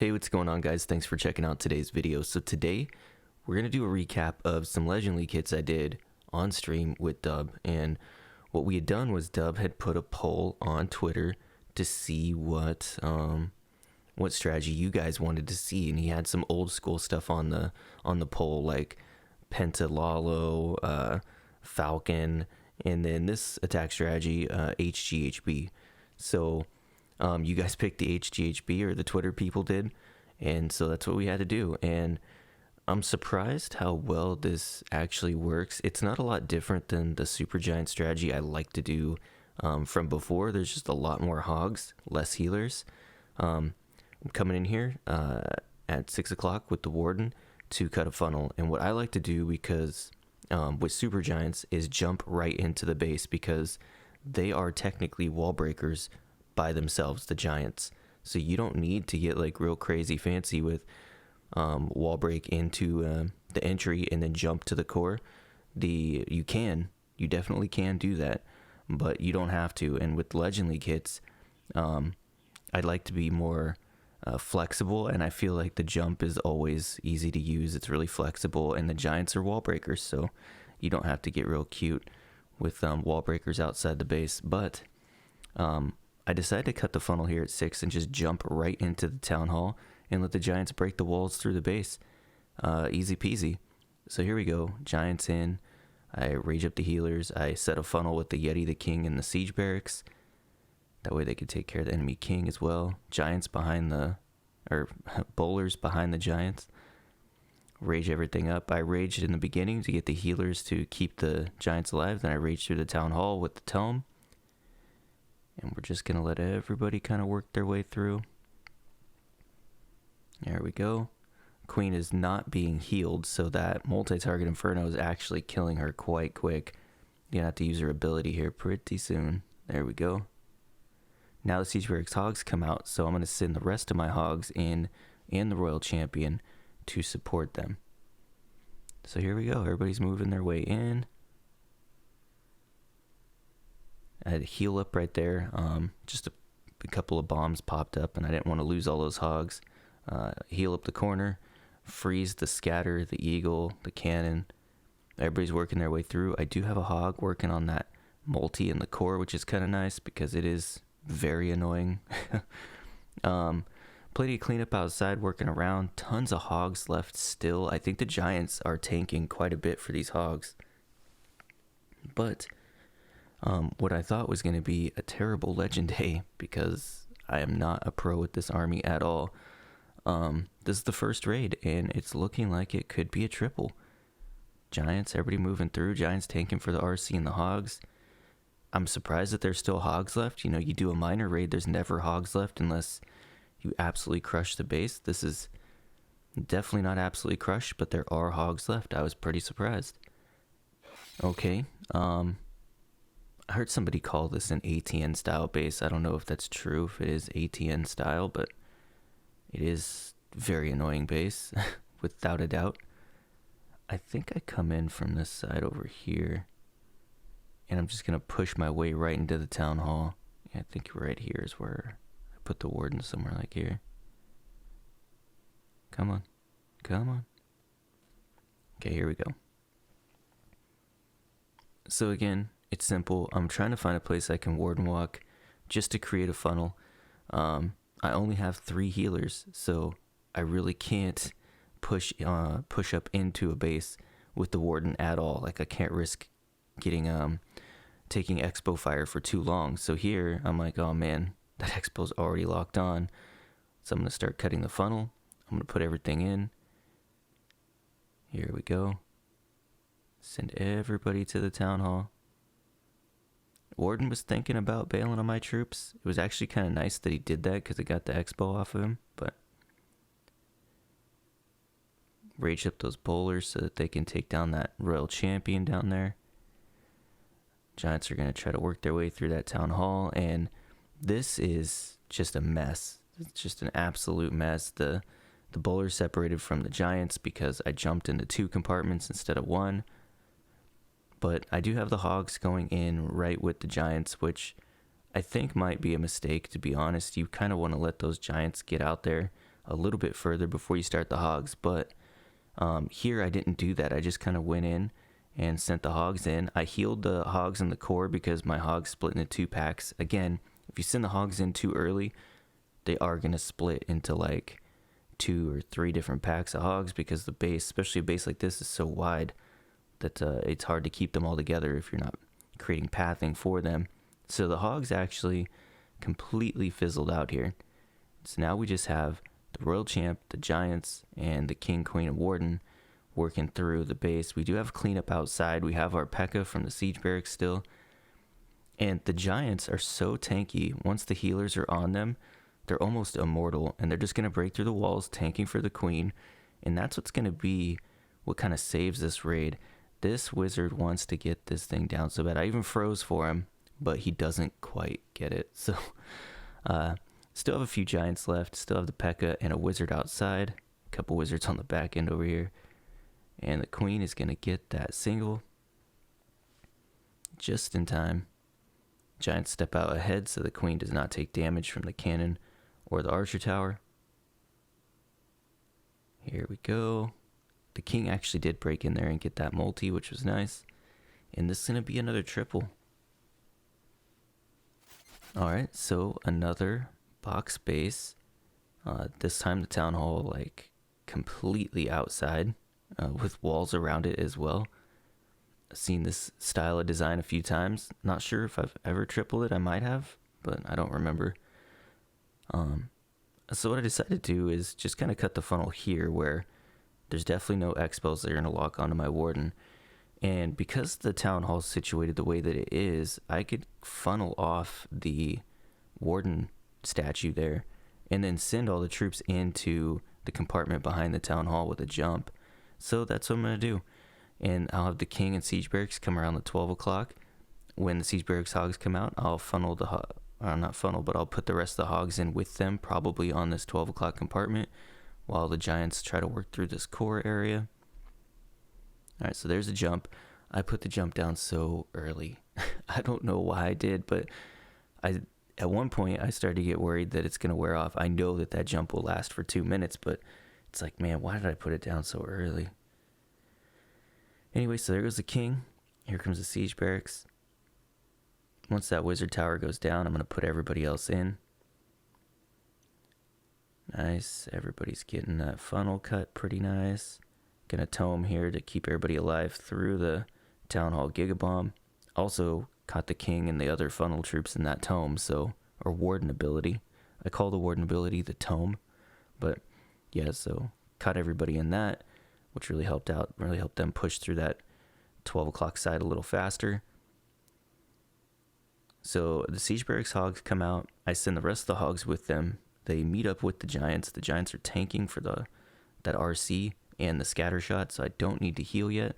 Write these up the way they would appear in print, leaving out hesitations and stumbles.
Hey, what's going on, guys? Thanks for checking out today's video. So today we're going to do a recap of some Legend League hits I did on stream with Dub. And what we had done was Dub had put a poll on Twitter to see what strategy you guys wanted to see, and he had some old school stuff on the poll, like Penta Lalo, Falcon, and then this attack strategy, HGHB. So you guys picked the HGHB, or the Twitter people did, and so that's what we had to do. And I'm surprised how well this actually works. It's not a lot different than the Supergiant strategy I like to do from before. There's just a lot more hogs, less healers. I'm coming in here at 6 o'clock with the Warden to cut a funnel. And what I like to do, because with Supergiants, is jump right into the base, because they are technically wall breakers by themselves, the Giants. So you don't need to get like real crazy fancy with wall break into the entry and then jump to the core. You definitely can do that, but you don't have to. And with Legend League hits, I'd like to be more flexible, and I feel like the jump is always easy to use. It's really flexible, and the Giants are wall breakers, so you don't have to get real cute with wall breakers outside the base. But I decided to cut the funnel here at 6 and just jump right into the town hall and let the Giants break the walls through the base. Easy peasy. So here we go. Giants in. I rage up the healers. I set a funnel with the Yeti, the King, and the Siege Barracks. That way they could take care of the enemy King as well. Giants behind bowlers behind the Giants. Rage everything up. I raged in the beginning to get the healers to keep the Giants alive. Then I raged through the town hall with the Tome. And we're just going to let everybody kind of work their way through. There we go. Queen is not being healed, so that multi-target Inferno is actually killing her quite quick. You're going to have to use her ability here pretty soon. There we go. Now the Siege Barracks Hogs come out, so I'm going to send the rest of my Hogs in and the Royal Champion to support them. So here we go. Everybody's moving their way in. I had to heal up right there. Just a couple of bombs popped up, and I didn't want to lose all those hogs. Heal up the corner, freeze the scatter, the eagle, the cannon. Everybody's working their way through. I do have a hog working on that multi in the core, which is kind of nice because it is very annoying. Plenty of cleanup outside, working around. Tons of hogs left still. I think the Giants are tanking quite a bit for these hogs. But what I thought was going to be a terrible Legend Day, because I am not a pro with this army at all. This is the first raid, and it's looking like it could be a triple. Giants, everybody moving through. Giants tanking for the RC and the hogs. I'm surprised that there's still hogs left. You know, you do a minor raid, there's never hogs left unless you absolutely crush the base. This is definitely not absolutely crushed, but there are hogs left. I was pretty surprised. Okay, I heard somebody call this an ATN style base. I don't know if that's true, if it is ATN style, but it is very annoying base, without a doubt. I think I come in from this side over here, and I'm just going to push my way right into the town hall. Yeah, I think right here is where I put the Warden, somewhere like here. Come on. Come on. Okay, here we go. So again, it's simple. I'm trying to find a place I can Warden walk just to create a funnel. I only have 3 healers, so I really can't push up into a base with the Warden at all. Like, I can't risk getting taking expo fire for too long. So here I'm like, oh man, that expo's already locked on. So I'm gonna start cutting the funnel. I'm gonna put everything in. Here we go. Send everybody to the town hall. Warden was thinking about bailing on my troops. It was actually kind of nice that he did that, because it got the expo off of him. But rage up those bowlers so that they can take down that Royal Champion down there. Giants are going to try to work their way through that town hall, and this is just a mess. It's just an absolute mess. The bowlers separated from the Giants because I jumped into 2 compartments instead of 1. But I do have the hogs going in right with the Giants, which I think might be a mistake, to be honest. You kind of want to let those Giants get out there. a little bit further before you start the hogs. But here I didn't do that. I just kind of went in and sent the hogs in. I healed the hogs in the core because my hogs split into 2 packs. Again, if you send the hogs in too early, they are going to split into like 2 or 3 different packs of hogs, because the base, especially a base like this, is so wide that it's hard to keep them all together if you're not creating pathing for them. So the hogs actually completely fizzled out here. So now we just have the Royal Champ, the Giants, and the King, Queen, and Warden working through the base. We do have cleanup outside. We have our P.E.K.K.A. from the Siege Barracks still. And the Giants are so tanky. Once the healers are on them, they're almost immortal, and they're just going to break through the walls, tanking for the Queen. And that's what's going to be what kind of saves this raid. This wizard wants to get this thing down so bad. I even froze for him, but he doesn't quite get it. So, still have a few Giants left. Still have the P.E.K.K.A. and a wizard outside. A couple wizards on the back end over here. And the Queen is going to get that single just in time. Giants step out ahead so the Queen does not take damage from the cannon or the archer tower. Here we go. The King actually did break in there and get that multi, which was nice. And this is going to be another triple. Alright, so another box base. This time the town hall like completely outside. With walls around it as well. I've seen this style of design a few times. Not sure if I've ever tripled it. I might have, but I don't remember. So what I decided to do is just kind of cut the funnel here, where there's definitely no expos that are going to lock onto my Warden. And because the town hall is situated the way that it is, I could funnel off the Warden statue there and then send all the troops into the compartment behind the town hall with a jump. So that's what I'm going to do. And I'll have the King and Siege Barracks come around the 12 o'clock. When the Siege Barracks hogs come out, I'll funnel not funnel, but I'll put the rest of the hogs in with them, probably on this 12 o'clock compartment, while the Giants try to work through this core area. Alright, so there's a jump. I put the jump down so early. I don't know why I did, but at one point I started to get worried that it's going to wear off. I know that jump will last for 2 minutes, but it's like, man, why did I put it down so early? Anyway, so there goes the King. Here comes the Siege Barracks. Once that wizard tower goes down, I'm going to put everybody else in. Nice. Everybody's getting that funnel cut pretty nice. Gonna tome here to keep everybody alive through the Town Hall Gigabomb. Also caught the King and the other funnel troops in that tome, or Warden ability. I call the Warden ability the tome. But yeah, so caught everybody in that, which really helped out. Really helped them push through that 12 o'clock side a little faster. So the Siege Barracks hogs come out. I send the rest of the hogs with them. They meet up with the Giants. The Giants are tanking for that RC and the scatter shot, so I don't need to heal yet.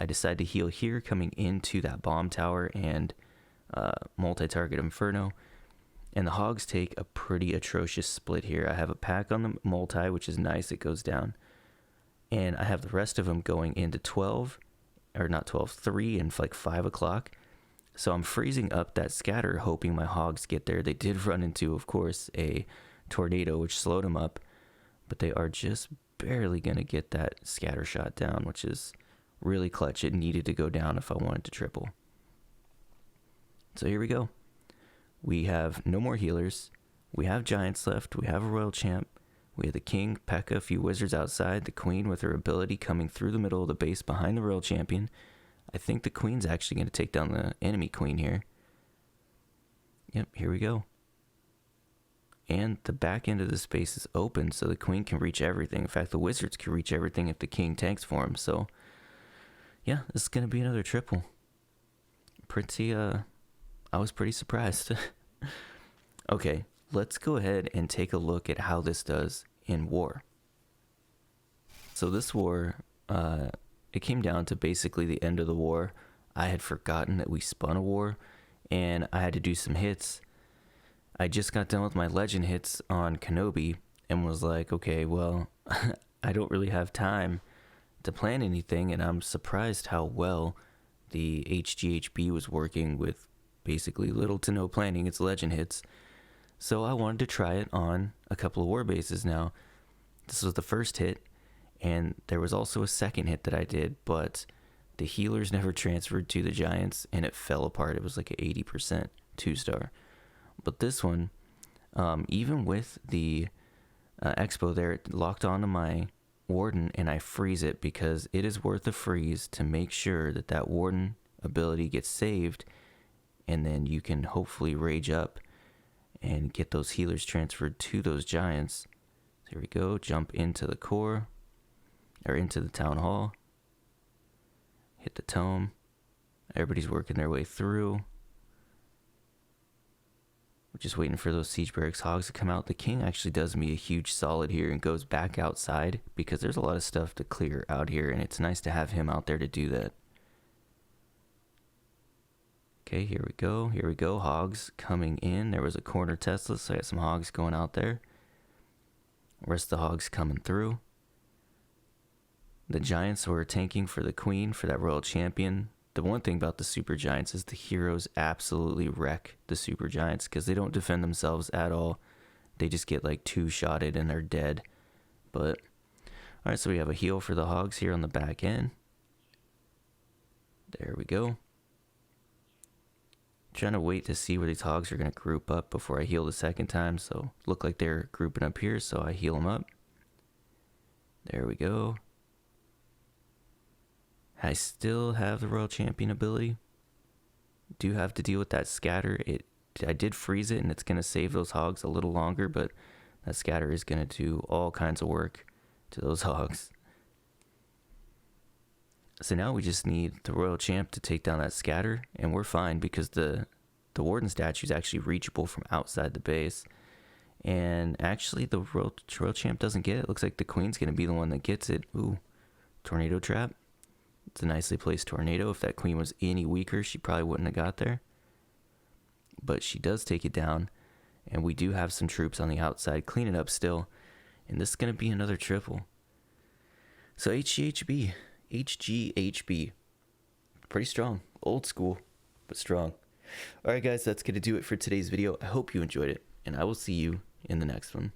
I decide to heal here coming into that bomb tower and multi-target Inferno. And the hogs take a pretty atrocious split here. I have a pack on the multi, which is nice. It goes down. And I have the rest of them going into 12, or not 12, 3 and like 5 o'clock. So I'm freezing up that scatter, hoping my hogs get there. They did run into, of course, a tornado, which slowed them up. But they are just barely going to get that scatter shot down, which is really clutch. It needed to go down if I wanted to triple. So here we go. We have no more healers. We have Giants left. We have a Royal Champ. We have the King, P.E.K.K.A., a few wizards outside. The Queen with her ability coming through the middle of the base behind the Royal Champion. I think the Queen's actually going to take down the enemy Queen here. Yep, here we go. And the back end of the space is open, so the Queen can reach everything. In fact, the wizards can reach everything if the King tanks for him. So, yeah, this is going to be another triple. I was pretty surprised. Okay, let's go ahead and take a look at how this does in war. So this war, it came down to basically the end of the war. I had forgotten that we spun a war, and I had to do some hits. I just got done with my legend hits on Kenobi and was like, okay, well, I don't really have time to plan anything, and I'm surprised how well the HGHB was working with basically little to no planning. It's legend hits. So I wanted to try it on a couple of war bases now. This was the first hit, and there was also a second hit that I did, but the healers never transferred to the giants, and it fell apart. It was like an 80% 2-star. But this one, even with the expo there, it locked onto my warden, and I freeze it because it is worth a freeze to make sure that that warden ability gets saved, and then you can hopefully rage up and get those healers transferred to those giants. There we go. Jump into the core, or into the town hall. Hit the tome. Everybody's working their way through. We're just waiting for those siege barracks hogs to come out. The king actually does me a huge solid here and goes back outside because there's a lot of stuff to clear out here, and it's nice to have him out there to do that. Okay, here we go. Here we go. Hogs coming in. There was a corner Tesla, so I got some hogs going out there. Rest of the hogs coming through. The giants were tanking for the queen, for that royal champion. The one thing about the super giants is the heroes absolutely wreck the super giants because they don't defend themselves at all. They just get like 2-shotted and they're dead. But, alright, so we have a heal for the hogs here on the back end. There we go. Trying to wait to see where these hogs are going to group up before I heal the second time. So look like they're grouping up here, so I heal them up. There we go. I still have the royal champion ability. Do have to deal with that scatter. I did freeze it, and it's going to save those hogs a little longer, but that scatter is going to do all kinds of work to those hogs. So now we just need the royal champ to take down that scatter, and we're fine because the warden statue is actually reachable from outside the base. And actually the royal champ doesn't get it. Looks like the queen's going to be the one that gets it. Ooh, tornado trap. It's a nicely placed tornado. If that queen was any weaker, she probably wouldn't have got there. But she does take it down, and we do have some troops on the outside cleaning up still. And this is going to be another triple. So HGHB. Pretty strong. Old school, but strong. Alright guys, that's going to do it for today's video. I hope you enjoyed it, and I will see you in the next one.